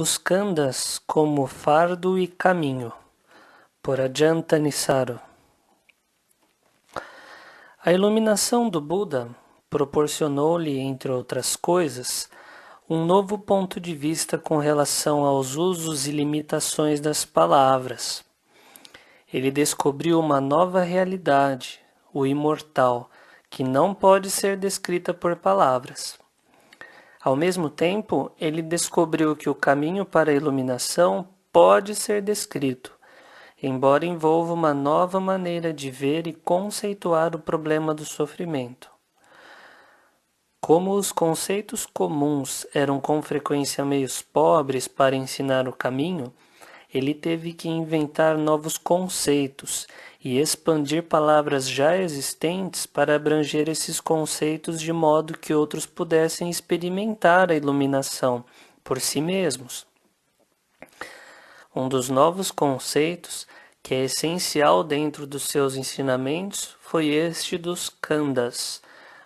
Os Khandas como fardo e caminho, por Ajanta Nisaro. A iluminação do Buda proporcionou-lhe, entre outras coisas, um novo ponto de vista com relação aos usos e limitações das palavras. Ele descobriu uma nova realidade, o imortal, que não pode ser descrita por palavras. Ao mesmo tempo, ele descobriu que o caminho para a iluminação pode ser descrito, embora envolva uma nova maneira de ver e conceituar o problema do sofrimento. Como os conceitos comuns eram com frequência meios pobres para ensinar o caminho, ele teve que inventar novos conceitos e expandir palavras já existentes para abranger esses conceitos de modo que outros pudessem experimentar a iluminação por si mesmos. Um dos novos conceitos, que é essencial dentro dos seus ensinamentos, foi este dos Khandas,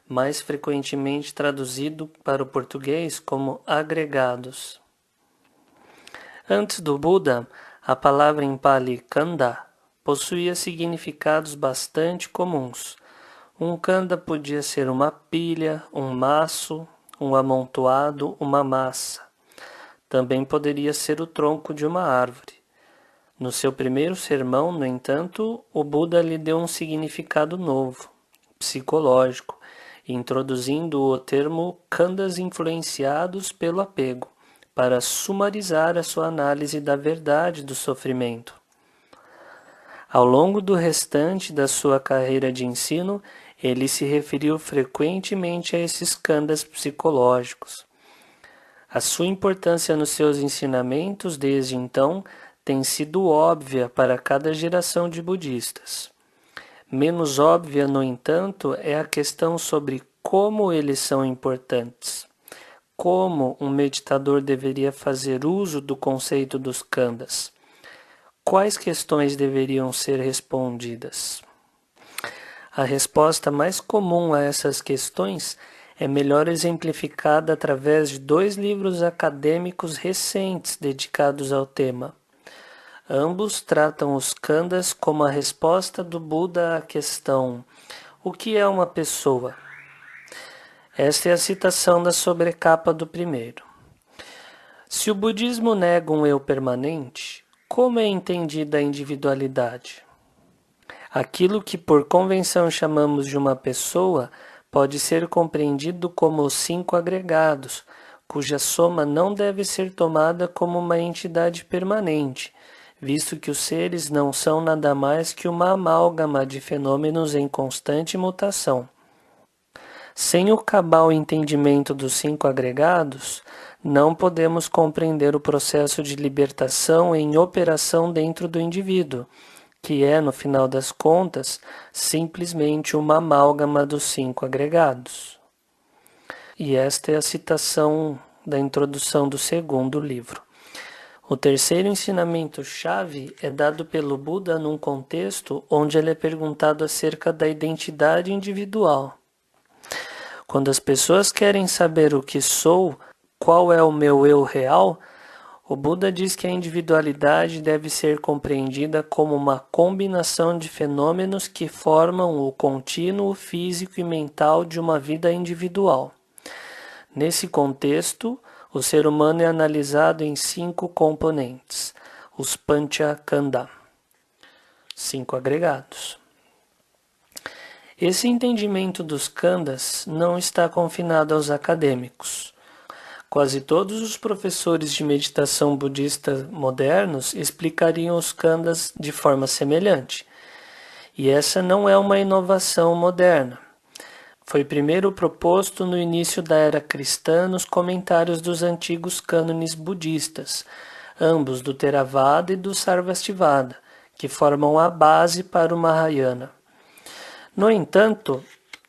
mais frequentemente traduzido para o português como agregados. Antes do Buda, a palavra em Pali Khanda possuía significados bastante comuns. Um Khanda podia ser uma pilha, um maço, um amontoado, uma massa. Também poderia ser o tronco de uma árvore. No seu primeiro sermão, no entanto, o Buda lhe deu um significado novo, psicológico, introduzindo o termo Khandas influenciados pelo apego, para sumarizar a sua análise da verdade do sofrimento. Ao longo do restante da sua carreira de ensino, ele se referiu frequentemente a esses Khandas psicológicos. A sua importância nos seus ensinamentos, desde então, tem sido óbvia para cada geração de budistas. Menos óbvia, no entanto, é a questão sobre como eles são importantes. Como um meditador deveria fazer uso do conceito dos Khandas? Quais questões deveriam ser respondidas? A resposta mais comum a essas questões é melhor exemplificada através de 2 livros acadêmicos recentes dedicados ao tema. Ambos tratam os Khandas como a resposta do Buda à questão: o que é uma pessoa? Esta é a citação da sobrecapa do primeiro. Se o budismo nega um eu permanente, como é entendida a individualidade? Aquilo que por convenção chamamos de uma pessoa pode ser compreendido como os 5 agregados, cuja soma não deve ser tomada como uma entidade permanente, visto que os seres não são nada mais que uma amálgama de fenômenos em constante mutação. Sem o cabal entendimento dos 5 agregados, não podemos compreender o processo de libertação em operação dentro do indivíduo, que é, no final das contas, simplesmente uma amálgama dos 5 agregados. E esta é a citação da introdução do segundo livro. O terceiro ensinamento-chave é dado pelo Buda num contexto onde ele é perguntado acerca da identidade individual. Quando as pessoas querem saber o que sou, qual é o meu eu real, o Buda diz que a individualidade deve ser compreendida como uma combinação de fenômenos que formam o contínuo físico e mental de uma vida individual. Nesse contexto, o ser humano é analisado em 5 componentes, os Pancha Khanda, 5 agregados. Esse entendimento dos Khandas não está confinado aos acadêmicos. Quase todos os professores de meditação budista modernos explicariam os Khandas de forma semelhante. E essa não é uma inovação moderna. Foi primeiro proposto no início da era cristã nos comentários dos antigos cânones budistas, ambos do Theravada e do Sarvastivada, que formam a base para o Mahayana. No entanto,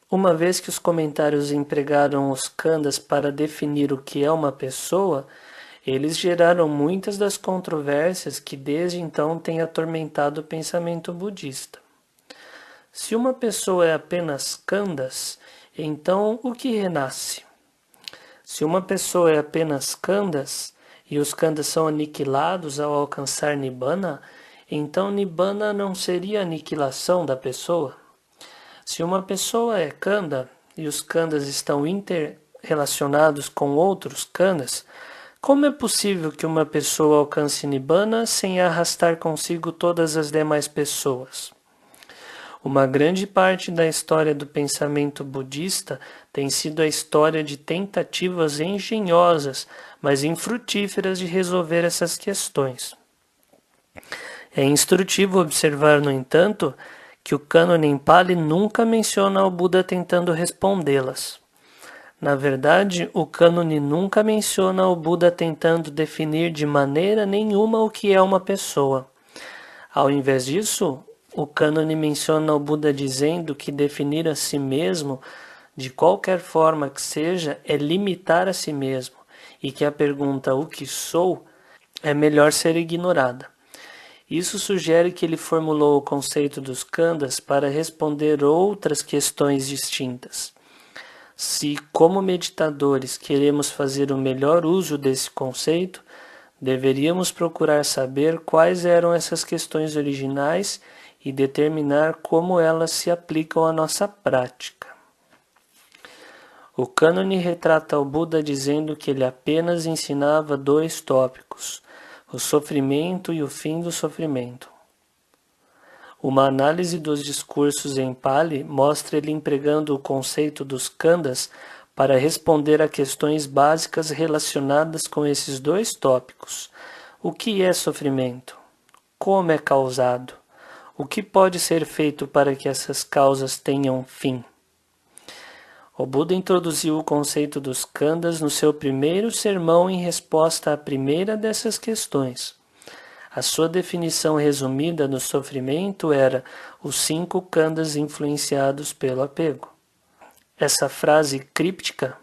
uma vez que os comentários empregaram os Khandas para definir o que é uma pessoa, eles geraram muitas das controvérsias que desde então têm atormentado o pensamento budista. Se uma pessoa é apenas Khandas, então o que renasce? Se uma pessoa é apenas Khandas, e os khandas são aniquilados ao alcançar Nibbana, então Nibbana não seria a aniquilação da pessoa? Se uma pessoa é khanda e os khandas estão interrelacionados com outros khandas, como é possível que uma pessoa alcance Nibbana sem arrastar consigo todas as demais pessoas? Uma grande parte da história do pensamento budista tem sido a história de tentativas engenhosas, mas infrutíferas de resolver essas questões. É instrutivo observar, no entanto, que o cânone em Pali nunca menciona o Buda tentando respondê-las. Na verdade, o cânone nunca menciona o Buda tentando definir de maneira nenhuma o que é uma pessoa. Ao invés disso, o cânone menciona o Buda dizendo que definir a si mesmo, de qualquer forma que seja, é limitar a si mesmo, e que a pergunta "o que sou?" é melhor ser ignorada. Isso sugere que ele formulou o conceito dos khandas para responder outras questões distintas. Se, como meditadores, queremos fazer o melhor uso desse conceito, deveríamos procurar saber quais eram essas questões originais e determinar como elas se aplicam à nossa prática. O cânone retrata o Buda dizendo que ele apenas ensinava 2 tópicos, o sofrimento e o fim do sofrimento. Uma análise dos discursos em Pali mostra ele empregando o conceito dos khandas para responder a questões básicas relacionadas com esses 2 tópicos. O que é sofrimento? Como é causado? O que pode ser feito para que essas causas tenham fim? O Buda introduziu o conceito dos khandas no seu primeiro sermão em resposta à primeira dessas questões. A sua definição resumida do sofrimento era os 5 khandas influenciados pelo apego. Essa frase críptica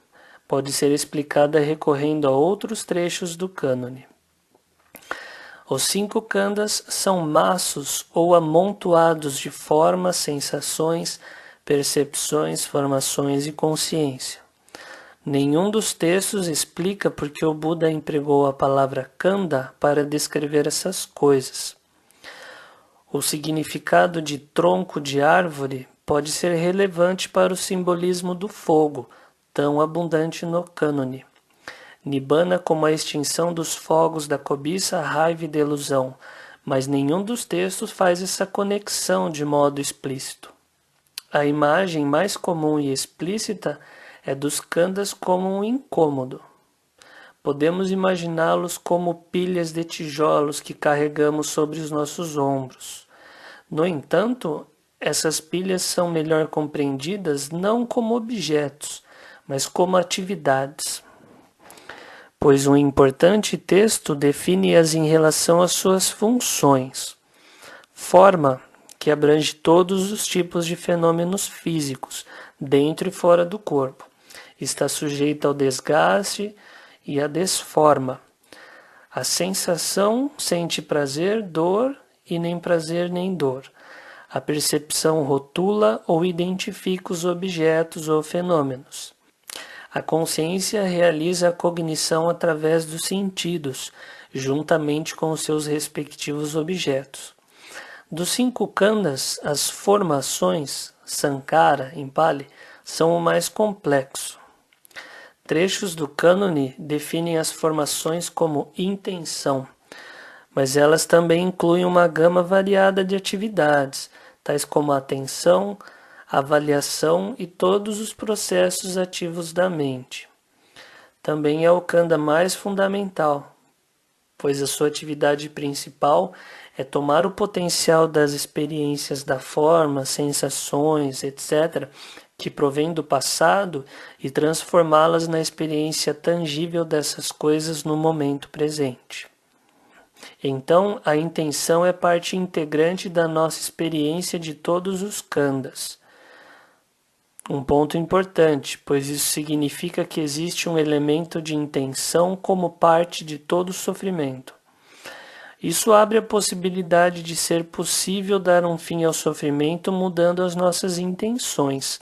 pode ser explicada recorrendo a outros trechos do cânone. Os 5 khandas são maços ou amontoados de formas, sensações, percepções, formações e consciência. Nenhum dos textos explica por que o Buda empregou a palavra khanda para descrever essas coisas. O significado de tronco de árvore pode ser relevante para o simbolismo do fogo, tão abundante no cânone. Nibbana como a extinção dos fogos da cobiça, raiva e delusão, mas nenhum dos textos faz essa conexão de modo explícito. A imagem mais comum e explícita é dos khandas como um incômodo. Podemos imaginá-los como pilhas de tijolos que carregamos sobre os nossos ombros. No entanto, essas pilhas são melhor compreendidas não como objetos, mas como atividades, pois um importante texto define-as em relação às suas funções. Forma, que abrange todos os tipos de fenômenos físicos, dentro e fora do corpo. Está sujeita ao desgaste e à desforma. A sensação sente prazer, dor e nem prazer nem dor. A percepção rotula ou identifica os objetos ou fenômenos. A consciência realiza a cognição através dos sentidos, juntamente com os seus respectivos objetos. Dos 5 khandas, as formações, sankhara, em Pali, são o mais complexo. Trechos do cânone definem as formações como intenção, mas elas também incluem uma gama variada de atividades, tais como a atenção, avaliação e todos os processos ativos da mente. Também é o khanda mais fundamental, pois a sua atividade principal é tomar o potencial das experiências da forma, sensações, etc., que provém do passado e transformá-las na experiência tangível dessas coisas no momento presente. Então, a intenção é parte integrante da nossa experiência de todos os khandas. Um ponto importante, pois isso significa que existe um elemento de intenção como parte de todo o sofrimento. Isso abre a possibilidade de ser possível dar um fim ao sofrimento mudando as nossas intenções,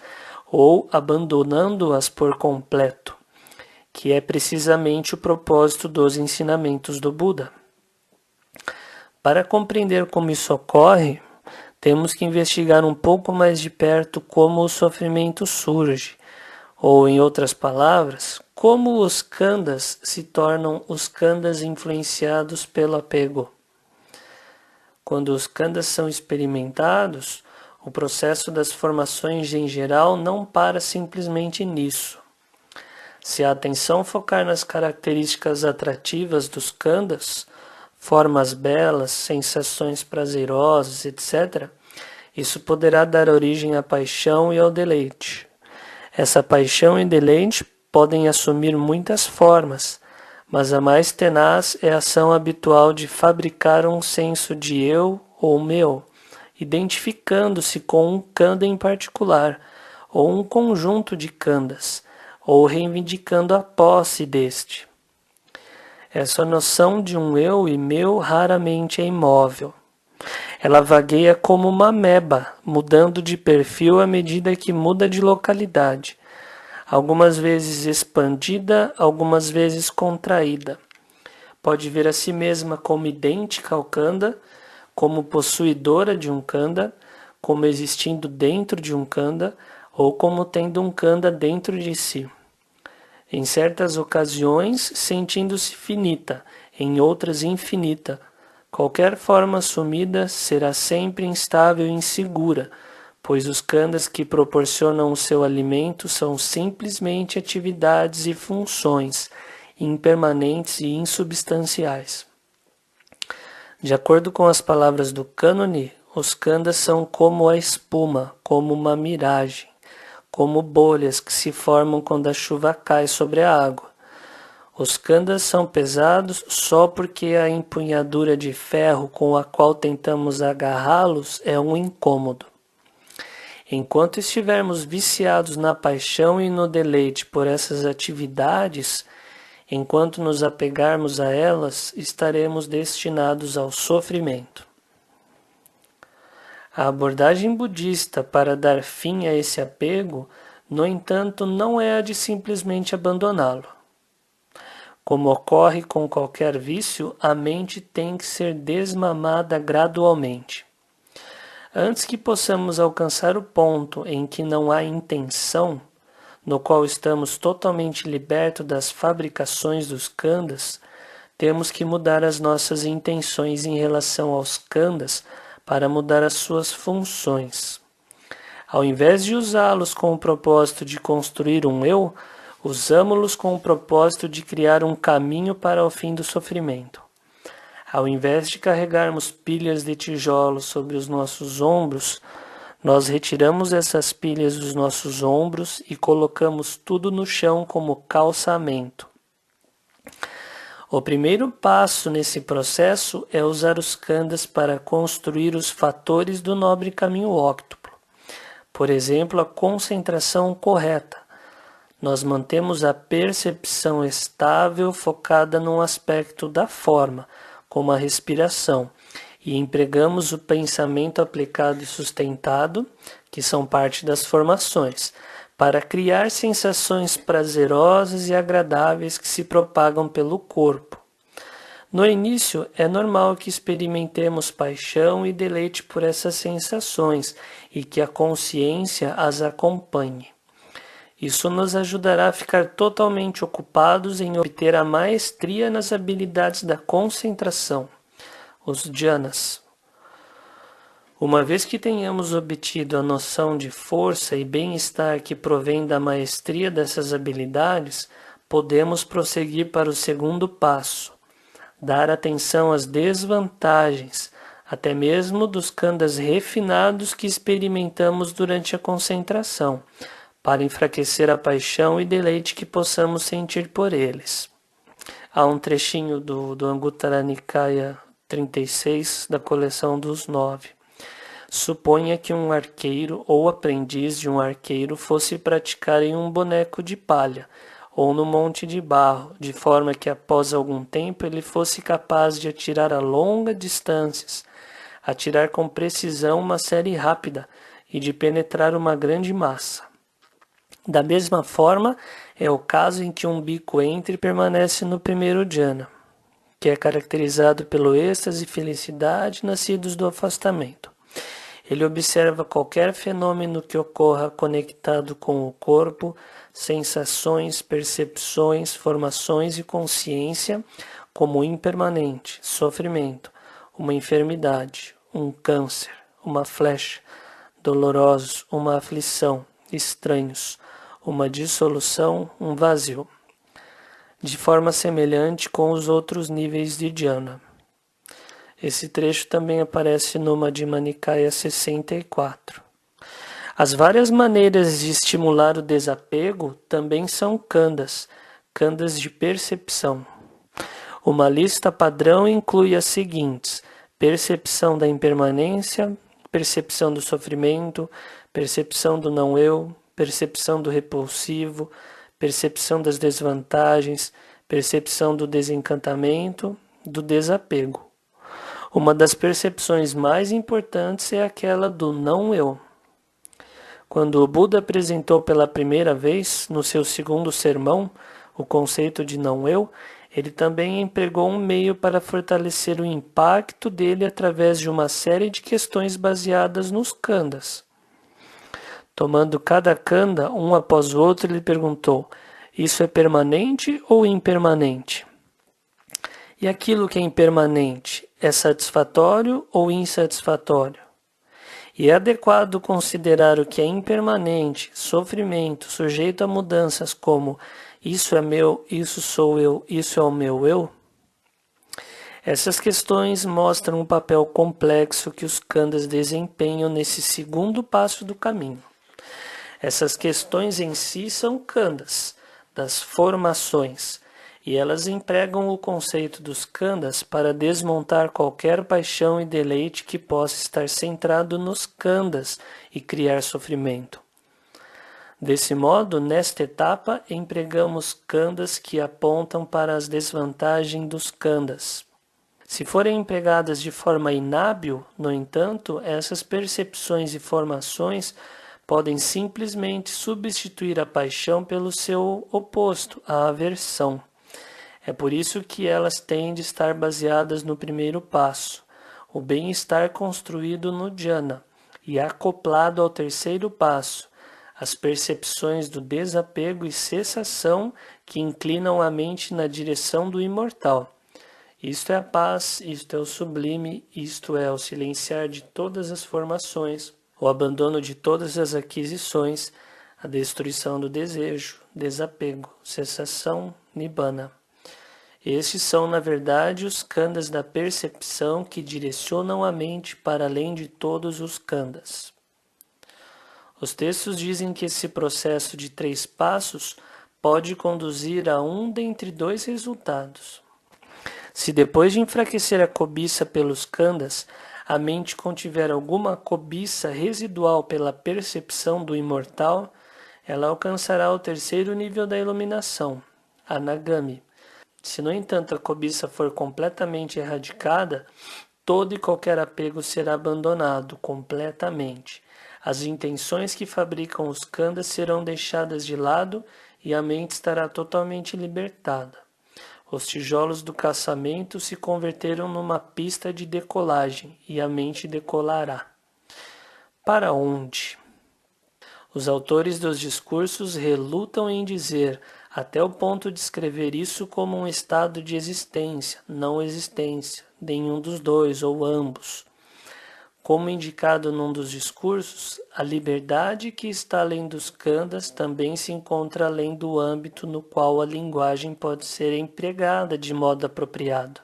ou abandonando-as por completo. que é precisamente o propósito dos ensinamentos do Buda. Para compreender como isso ocorre, temos que investigar um pouco mais de perto como o sofrimento surge, ou, em outras palavras, como os khandhas se tornam os khandhas influenciados pelo apego. Quando os khandhas são experimentados, o processo das formações em geral não para simplesmente nisso. Se a atenção focar nas características atrativas dos khandhas, formas belas, sensações prazerosas, etc., isso poderá dar origem à paixão e ao deleite. Essa paixão e deleite podem assumir muitas formas, mas a mais tenaz é a ação habitual de fabricar um senso de eu ou meu, identificando-se com um khandha em particular, ou um conjunto de khandhas, ou reivindicando a posse deste. Essa noção de um eu e meu raramente é imóvel. Ela vagueia como uma ameba, mudando de perfil à medida que muda de localidade, algumas vezes expandida, algumas vezes contraída. Pode ver a si mesma como idêntica ao khandha, como possuidora de um khandha, como existindo dentro de um khandha, ou como tendo um khandha dentro de si. Em certas ocasiões, sentindo-se finita, em outras infinita. Qualquer forma assumida será sempre instável e insegura, pois os khandhas que proporcionam o seu alimento são simplesmente atividades e funções, impermanentes e insubstanciais. De acordo com as palavras do cânone, os khandhas são como a espuma, como uma miragem, como bolhas que se formam quando a chuva cai sobre a água. Os khandhas são pesados só porque a empunhadura de ferro com a qual tentamos agarrá-los é um incômodo. Enquanto estivermos viciados na paixão e no deleite por essas atividades, enquanto nos apegarmos a elas, estaremos destinados ao sofrimento. A abordagem budista para dar fim a esse apego, no entanto, não é a de simplesmente abandoná-lo. Como ocorre com qualquer vício, a mente tem que ser desmamada gradualmente. Antes que possamos alcançar o ponto em que não há intenção, no qual estamos totalmente libertos das fabricações dos khandhas, temos que mudar as nossas intenções em relação aos khandhas para mudar as suas funções. Ao invés de usá-los com o propósito de construir um eu, usamos-los com o propósito de criar um caminho para o fim do sofrimento. Ao invés de carregarmos pilhas de tijolos sobre os nossos ombros, nós retiramos essas pilhas dos nossos ombros e colocamos tudo no chão como calçamento. O primeiro passo nesse processo é usar os khandhas para construir os fatores do nobre caminho óctuplo. Por exemplo, a concentração correta. Nós mantemos a percepção estável focada num aspecto da forma, como a respiração, e empregamos o pensamento aplicado e sustentado, que são parte das formações, para criar sensações prazerosas e agradáveis que se propagam pelo corpo. No início, é normal que experimentemos paixão e deleite por essas sensações e que a consciência as acompanhe. Isso nos ajudará a ficar totalmente ocupados em obter a maestria nas habilidades da concentração, os dhyanas. Uma vez que tenhamos obtido a noção de força e bem-estar que provém da maestria dessas habilidades, podemos prosseguir para o segundo passo, dar atenção às desvantagens, até mesmo dos khandhas refinados que experimentamos durante a concentração, para enfraquecer a paixão e deleite que possamos sentir por eles. Há um trechinho do Anguttara Nikaya 36, da coleção dos 9. Suponha que um arqueiro ou aprendiz de um arqueiro fosse praticar em um boneco de palha ou no monte de barro, de forma que após algum tempo ele fosse capaz de atirar a longas distâncias, atirar com precisão uma série rápida e de penetrar uma grande massa. Da mesma forma, É o caso em que um bhikkhu entra e permanece no primeiro jhana, que é caracterizado pelo êxtase e felicidade nascidos do afastamento. Ele observa qualquer fenômeno que ocorra conectado com o corpo, sensações, percepções, formações e consciência como impermanente, sofrimento, uma enfermidade, um câncer, uma flecha, dolorosos, uma aflição, estranhos, uma dissolução, um vazio. De forma semelhante com os outros níveis de dhyana. Esse trecho também aparece no Madhyama Nikaya 64. As várias maneiras de estimular o desapego também são khandas, khandas de percepção. Uma lista padrão inclui as seguintes: percepção da impermanência, percepção do sofrimento, percepção do não-eu, percepção do repulsivo, percepção das desvantagens, percepção do desencantamento, do desapego. Uma das percepções mais importantes é aquela do não-eu. Quando o Buda apresentou pela primeira vez, no seu segundo sermão, o conceito de não-eu, ele também empregou um meio para fortalecer o impacto dele através de uma série de questões baseadas nos khandas. Tomando cada khanda, um após o outro, ele perguntou: isso é permanente ou impermanente? E aquilo que é impermanente é satisfatório ou insatisfatório? E é adequado considerar o que é impermanente, sofrimento, sujeito a mudanças como isso é meu, isso sou eu, isso é o meu eu? Essas questões mostram o papel complexo que os khandas desempenham nesse segundo passo do caminho. Essas questões em si são khandas, das formações, e elas empregam o conceito dos khandas para desmontar qualquer paixão e deleite que possa estar centrado nos khandas e criar sofrimento. Desse modo, nesta etapa, empregamos khandas que apontam para as desvantagens dos khandas. Se forem empregadas de forma inábil, no entanto, essas percepções e formações podem simplesmente substituir a paixão pelo seu oposto, a aversão. É por isso que elas têm de estar baseadas no primeiro passo, o bem-estar construído no dhyana, e acoplado ao terceiro passo, as percepções do desapego e cessação que inclinam a mente na direção do imortal. Isto é a paz, isto é o sublime, isto é o silenciar de todas as formações, o abandono de todas as aquisições, a destruição do desejo, desapego, cessação, nibbana. Estes são, na verdade, os khandas da percepção que direcionam a mente para além de todos os khandas. Os textos dizem que esse processo de 3 passos pode conduzir a um dentre 2 resultados. Se depois de enfraquecer a cobiça pelos khandas, a mente contiver alguma cobiça residual pela percepção do imortal, ela alcançará o terceiro nível da iluminação, Anagami. Se, no entanto, a cobiça for completamente erradicada, todo e qualquer apego será abandonado completamente. As intenções que fabricam os khandas serão deixadas de lado e a mente estará totalmente libertada. Os tijolos do caçamento se converteram numa pista de decolagem e a mente decolará. Para onde? Os autores dos discursos relutam em dizer, até o ponto de escrever isso como um estado de existência, não existência, nenhum dos dois ou ambos. Como indicado num dos discursos, a liberdade que está além dos khandas também se encontra além do âmbito no qual a linguagem pode ser empregada de modo apropriado.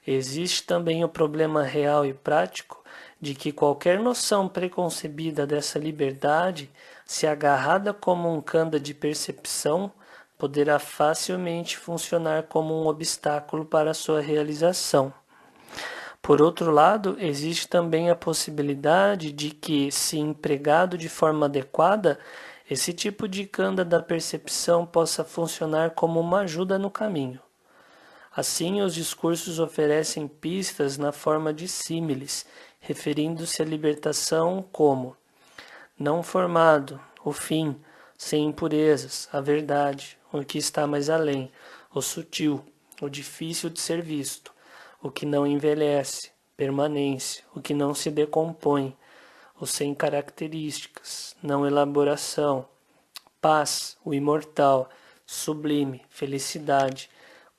Existe também o problema real e prático de que qualquer noção preconcebida dessa liberdade, se agarrada como um khandha de percepção, poderá facilmente funcionar como um obstáculo para sua realização. Por outro lado, existe também a possibilidade de que, se empregado de forma adequada, esse tipo de khandha da percepção possa funcionar como uma ajuda no caminho. Assim, os discursos oferecem pistas na forma de símiles, referindo-se à libertação como não formado, o fim, sem impurezas, a verdade, o que está mais além, o sutil, o difícil de ser visto, o que não envelhece, permanência, o que não se decompõe, o sem características, não elaboração, paz, o imortal, sublime, felicidade,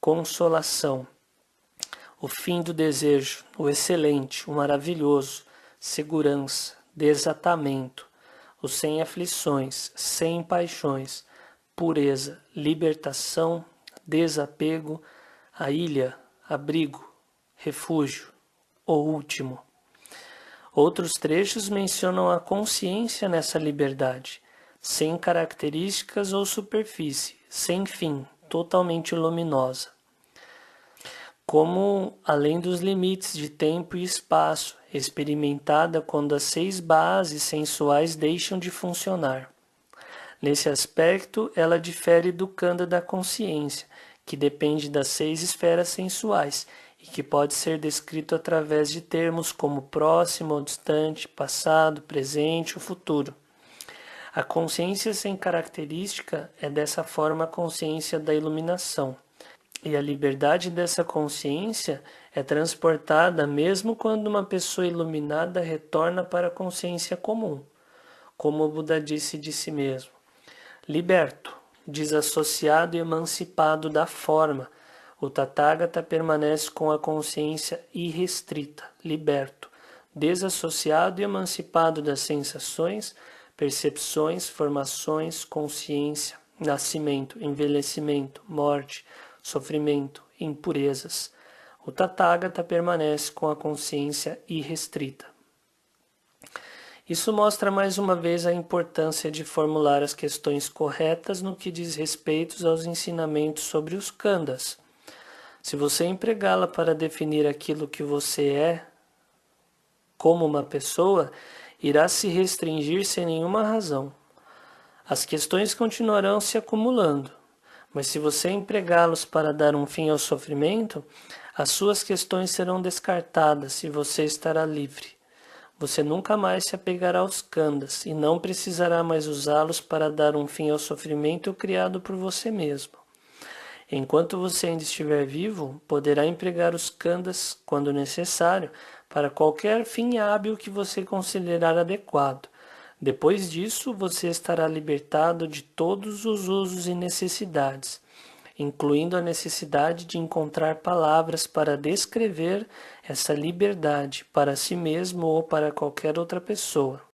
consolação, o fim do desejo, o excelente, o maravilhoso, segurança, desatamento, o sem aflições, sem paixões, pureza, libertação, desapego, a ilha, abrigo, refúgio, o último. Outros trechos mencionam a consciência nessa liberdade, sem características ou superfície, sem fim, totalmente luminosa. Como além dos limites de tempo e espaço, experimentada quando as 6 bases sensuais deixam de funcionar. Nesse aspecto, ela difere do khandha da consciência, que depende das 6 esferas sensuais e que pode ser descrito através de termos como próximo ou distante, passado, presente ou futuro. A consciência sem característica é dessa forma a consciência da iluminação. E a liberdade dessa consciência é transportada mesmo quando uma pessoa iluminada retorna para a consciência comum, como o Buda disse de si mesmo. Liberto, desassociado e emancipado da forma, o Tathagata permanece com a consciência irrestrita, liberto, desassociado e emancipado das sensações, percepções, formações, consciência, nascimento, envelhecimento, morte, sofrimento, impurezas. O Tathagata permanece com a consciência irrestrita. Isso mostra mais uma vez a importância de formular as questões corretas no que diz respeito aos ensinamentos sobre os khandhas. Se você empregá-la para definir aquilo que você é como uma pessoa, irá se restringir sem nenhuma razão. As questões continuarão se acumulando, mas se você empregá-los para dar um fim ao sofrimento, as suas questões serão descartadas e você estará livre. Você nunca mais se apegará aos khandhas e não precisará mais usá-los para dar um fim ao sofrimento criado por você mesmo. Enquanto você ainda estiver vivo, poderá empregar os khandhas, quando necessário, para qualquer fim hábil que você considerar adequado. Depois disso, você estará libertado de todos os usos e necessidades, incluindo a necessidade de encontrar palavras para descrever essa liberdade para si mesmo ou para qualquer outra pessoa.